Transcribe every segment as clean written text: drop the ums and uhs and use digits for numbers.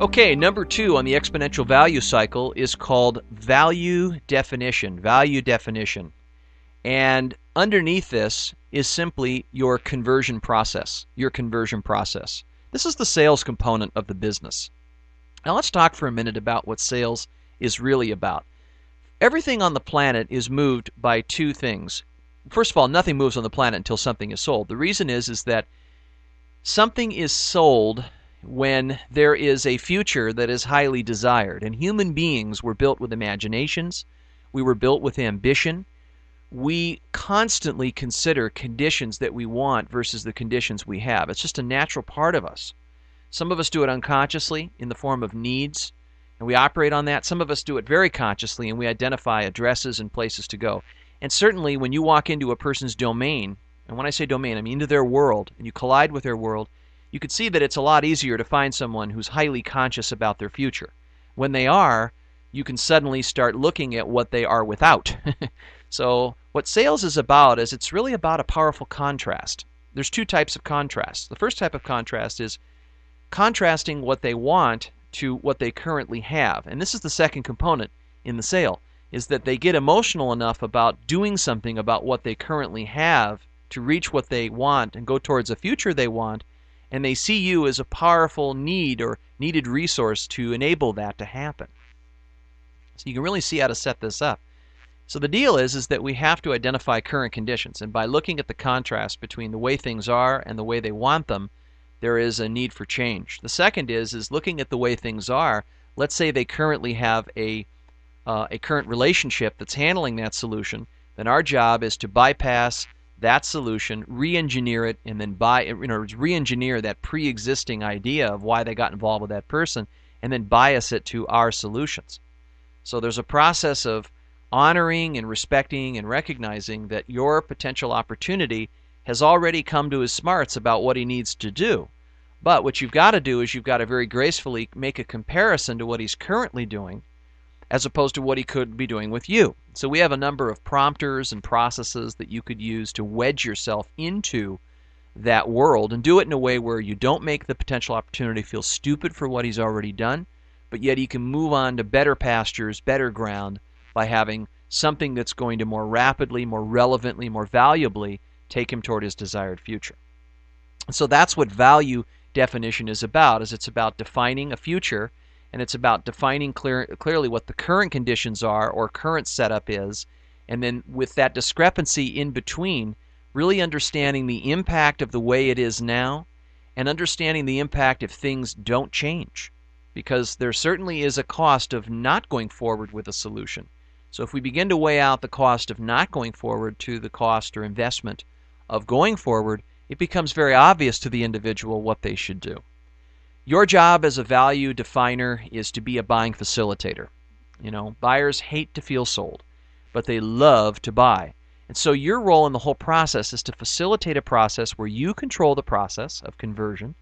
Okay, number 2 on the exponential value cycle is called value definition. Value definition. And underneath this is simply your conversion process. Your conversion process. This is the sales component of the business. Now let's talk for a minute about what sales is really about. Everything on the planet is moved by two things. First of all, nothing moves on the planet until something is sold. The reason is that something is sold when there is a future that is highly desired. And human beings were built with imaginations. We were built with ambition. We constantly consider conditions that we want versus the conditions we have. It's just a natural part of us. Some of us do it unconsciously in the form of needs, and we operate on that. Some of us do it very consciously, and we identify addresses and places to go. And certainly when you walk into a person's domain, and when I say domain, I mean into their world, and you collide with their world, you can see that it's a lot easier to find someone who's highly conscious about their future. When they are, you can suddenly start looking at what they are without. So what sales is about is it's really about a powerful contrast. There's two types of contrast. The first type of contrast is contrasting what they want to what they currently have. And this is the second component in the sale, is that they get emotional enough about doing something about what they currently have to reach what they want and go towards a future they want, and they see you as a powerful need or needed resource to enable that to happen. So you can really see how to set this up. So the deal is that we have to identify current conditions, and by looking at the contrast between the way things are and the way they want them, there is a need for change. The second is looking at the way things are. Let's say they currently have a current relationship that's handling that solution. Then our job is to bypass that solution, re-engineer it, and then re-engineer that pre-existing idea of why they got involved with that person, and then bias it to our solutions. So there's a process of honoring and respecting and recognizing that your potential opportunity has already come to his smarts about what he needs to do. But what you've got to do is you've got to very gracefully make a comparison to what he's currently doing as opposed to what he could be doing with you. So we have a number of prompters and processes that you could use to wedge yourself into that world and do it in a way where you don't make the potential opportunity feel stupid for what he's already done, but yet he can move on to better pastures, better ground by having something that's going to more rapidly, more relevantly, more valuably take him toward his desired future. So that's what value definition is about, is it's about defining a future, and it's about defining clearly what the current conditions are or current setup is, and then with that discrepancy in between, really understanding the impact of the way it is now and understanding the impact if things don't change, because there certainly is a cost of not going forward with a solution. So if we begin to weigh out the cost of not going forward to the cost or investment of going forward, it becomes very obvious to the individual what they should do. Your job as a value definer is to be a buying facilitator. You know, buyers hate to feel sold, but they love to buy. And so your role in the whole process is to facilitate a process where you control the process of conversion,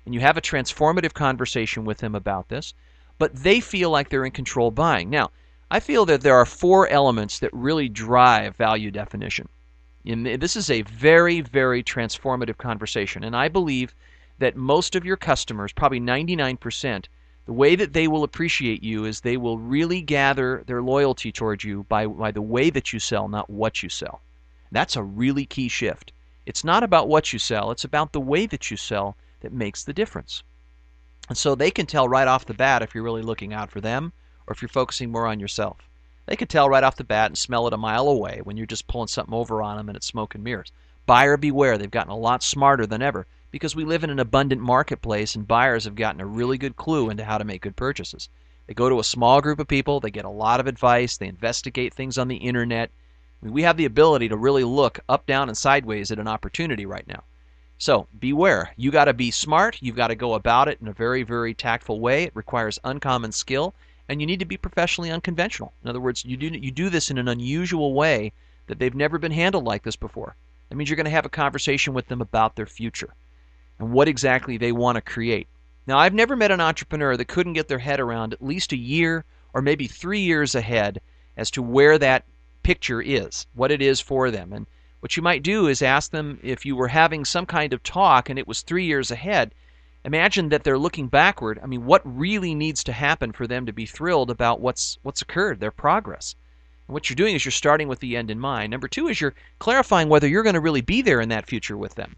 and you have a transformative conversation with them about this, but they feel like they're in control buying. Now, I feel that there are 4 elements that really drive value definition. And this is a very, very transformative conversation, and I believe that most of your customers, probably 99%, the way that they will appreciate you is they will really gather their loyalty towards you by the way that you sell, not what you sell. That's a really key shift. It's not about what you sell, it's about the way that you sell that makes the difference. And so they can tell right off the bat if you're really looking out for them or if you're focusing more on yourself. They can tell right off the bat and smell it a mile away when you're just pulling something over on them and it's smoke and mirrors. Buyer beware. They've gotten a lot smarter than ever because we live in an abundant marketplace and buyers have gotten a really good clue into how to make good purchases. They go to a small group of people, they get a lot of advice, they investigate things on the internet. I mean, we have the ability to really look up, down, and sideways at an opportunity right now. So beware. You got to be smart. You've got to go about it in a very, very tactful way. It requires uncommon skill, and you need to be professionally unconventional. In other words, you do this in an unusual way that they've never been handled like this before. That means you're going to have a conversation with them about their future and what exactly they want to create. Now, I've never met an entrepreneur that couldn't get their head around at least a year or maybe 3 years ahead as to where that picture is, what it is for them. And what you might do is ask them if you were having some kind of talk and it was 3 years ahead, Imagine that they're looking backward. I mean, what really needs to happen for them to be thrilled about what's occurred, their progress? And what you're doing is you're starting with the end in mind. Number two is you're clarifying whether you're going to really be there in that future with them.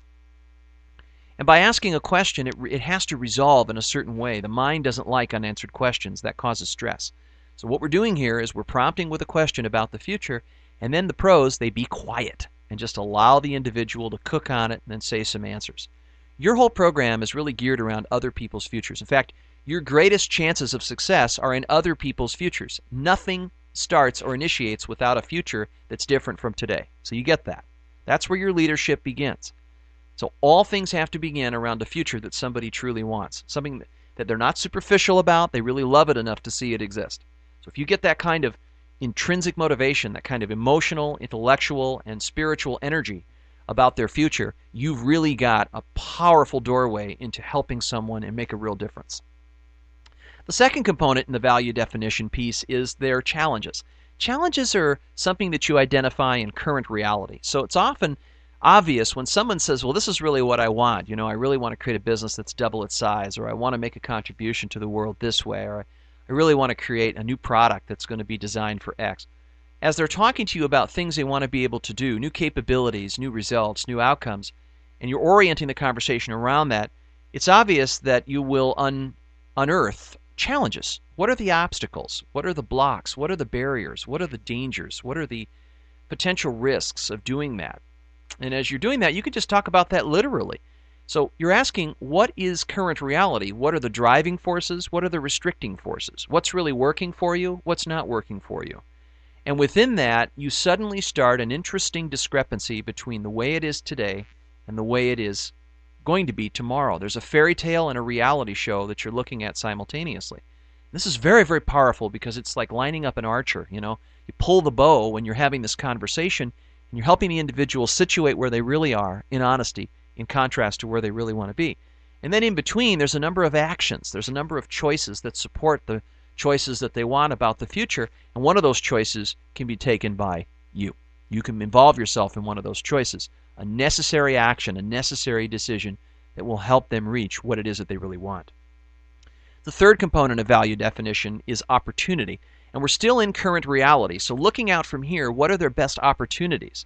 And by asking a question, it has to resolve in a certain way. The mind doesn't like unanswered questions. That causes stress. So what we're doing here is we're prompting with a question about the future, and then the pros, they be quiet and just allow the individual to cook on it and then say some answers. Your whole program is really geared around other people's futures. In fact, your greatest chances of success are in other people's futures. Nothing starts or initiates without a future that's different from today. So you get that. That's where your leadership begins. So all things have to begin around a future that somebody truly wants, something that they're not superficial about. They really love it enough to see it exist. So if you get that kind of intrinsic motivation, that kind of emotional, intellectual, and spiritual energy about their future, you've really got a powerful doorway into helping someone and make a real difference. The second component in the value definition piece is their challenges. Challenges are something that you identify in current reality. So it's often obvious when someone says, well, this is really what I want. I really want to create a business that's double its size, or I want to make a contribution to the world this way, or I really want to create a new product that's going to be designed for X. As they're talking to you about things they want to be able to do, new capabilities, new results, new outcomes, and you're orienting the conversation around that, it's obvious that you will unearth challenges. What are the obstacles? What are the blocks? What are the barriers? What are the dangers? What are the potential risks of doing that? And as you're doing that, you could just talk about that literally. So you're asking, what is current reality? What are the driving forces? What are the restricting forces? What's really working for you? What's not working for you? And within that, you suddenly start an interesting discrepancy between the way it is today and the way it is going to be tomorrow. There's a fairy tale and a reality show that you're looking at simultaneously. This is very, very powerful because it's like lining up an archer. You pull the bow when you're having this conversation, and you're helping the individual situate where they really are in honesty, in contrast to where they really want to be. And then in between, there's a number of actions. There's a number of choices that support the choices that they want about the future, and one of those choices can be taken by you. You can involve yourself in one of those choices, a necessary action, a necessary decision that will help them reach what it is that they really want. The third component of value definition is opportunity, and we're still in current reality. So looking out from here, what are their best opportunities?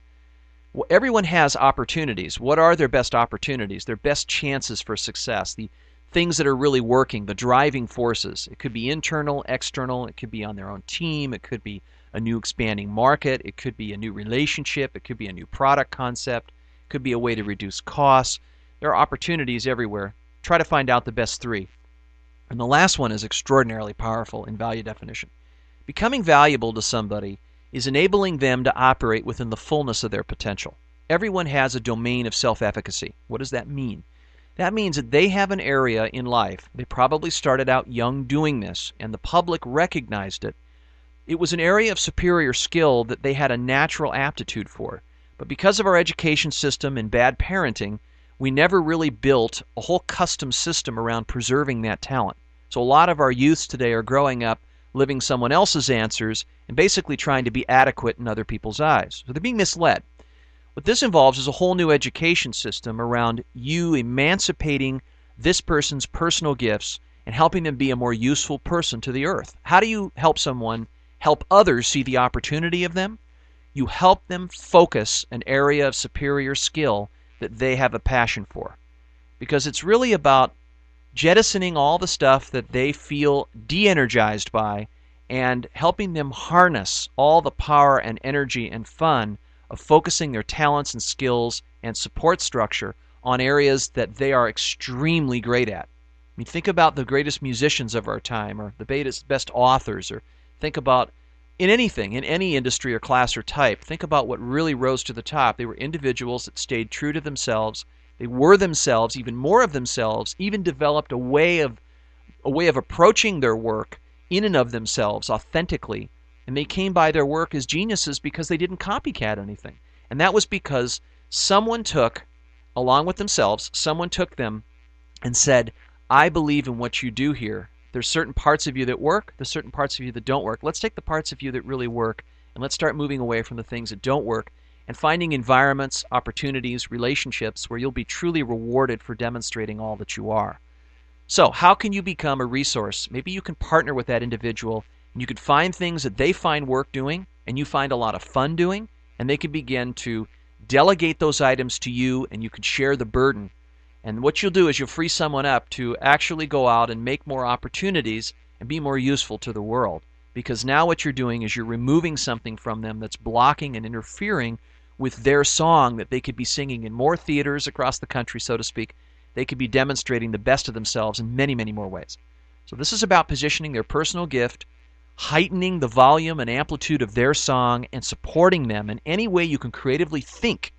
Well, everyone has opportunities. What are their best opportunities? Their best chances for success, the things that are really working, the driving forces. It could be internal, external. It could be on their own team. It could be a new expanding market. It could be a new relationship. It could be a new product concept. It could be a way to reduce costs. There are opportunities everywhere. Try to find out the best three. And the last one is extraordinarily powerful in value definition. Becoming valuable to somebody is enabling them to operate within the fullness of their potential. Everyone has a domain of self-efficacy. What does that mean? That means that they have an area in life. They probably started out young doing this, and the public recognized it. It was an area of superior skill that they had a natural aptitude for. But because of our education system and bad parenting, we never really built a whole custom system around preserving that talent. So a lot of our youths today are growing up living someone else's answers and basically trying to be adequate in other people's eyes. So they're being misled. What this involves is a whole new education system around you emancipating this person's personal gifts and helping them be a more useful person to the earth. How do you help someone help others see the opportunity of them? You help them focus an area of superior skill that they have a passion for. Because it's really about jettisoning all the stuff that they feel de-energized by and helping them harness all the power and energy and fun of focusing their talents and skills and support structure on areas that they are extremely great at. I mean, think about the greatest musicians of our time, or the best authors, or think about in anything, in any industry or class or type, think about what really rose to the top. They were individuals that stayed true to themselves. They were themselves, even more of themselves, even developed a way of approaching their work in and of themselves authentically. And they came by their work as geniuses because they didn't copycat anything. And that was because someone took, along with themselves, someone took them and said, I believe in what you do here. There's certain parts of you that work, there's certain parts of you that don't work. Let's take the parts of you that really work, and let's start moving away from the things that don't work and finding environments, opportunities, relationships where you'll be truly rewarded for demonstrating all that you are. So, how can you become a resource? Maybe you can partner with that individual and you could find things that they find work doing and you find a lot of fun doing, and they can begin to delegate those items to you and you can share the burden. And what you'll do is you'll free someone up to actually go out and make more opportunities and be more useful to the world. Because now what you're doing is you're removing something from them that's blocking and interfering with their song that they could be singing in more theaters across the country, so to speak. They could be demonstrating the best of themselves in many, many more ways. So this is about positioning their personal gift, heightening the volume and amplitude of their song, and supporting them in any way you can creatively think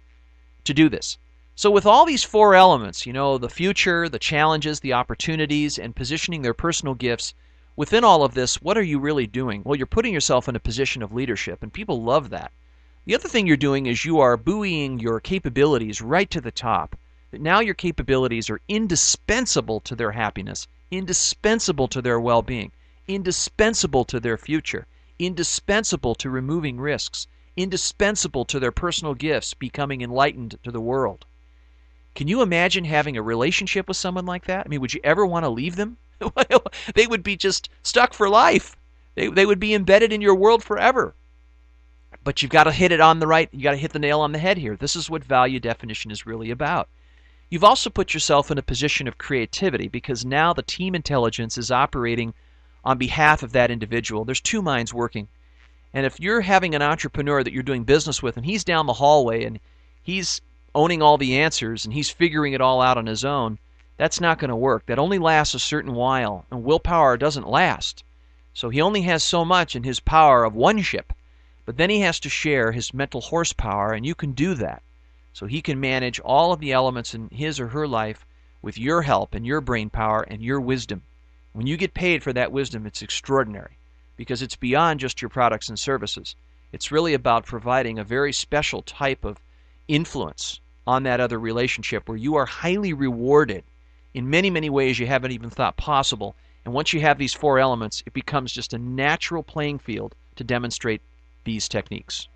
to do this. So with all these four elements, the future, the challenges, the opportunities, and positioning their personal gifts, within all of this, what are you really doing? Well, you're putting yourself in a position of leadership, and people love that. The other thing you're doing is you are buoying your capabilities right to the top. That now your capabilities are indispensable to their happiness, indispensable to their well-being, indispensable to their future, indispensable to removing risks, indispensable to their personal gifts becoming enlightened to the world. Can you imagine having a relationship with someone like that? I mean, would you ever want to leave them? They would be just stuck for life. They would be embedded in your world forever. But you've got to hit the nail on the head here. This is what value definition is really about. You've also put yourself in a position of creativity because now the team intelligence is operating on behalf of that individual. There's two minds working. And if you're having an entrepreneur that you're doing business with and he's down the hallway and he's owning all the answers and he's figuring it all out on his own, that's not going to work. That only lasts a certain while, and willpower doesn't last. So he only has so much in his power of one ship, but then he has to share his mental horsepower, and you can do that. So he can manage all of the elements in his or her life with your help and your brain power and your wisdom. When you get paid for that wisdom, it's extraordinary because it's beyond just your products and services. It's really about providing a very special type of influence on that other relationship where you are highly rewarded in many, many ways you haven't even thought possible. And once you have these four elements, it becomes just a natural playing field to demonstrate these techniques.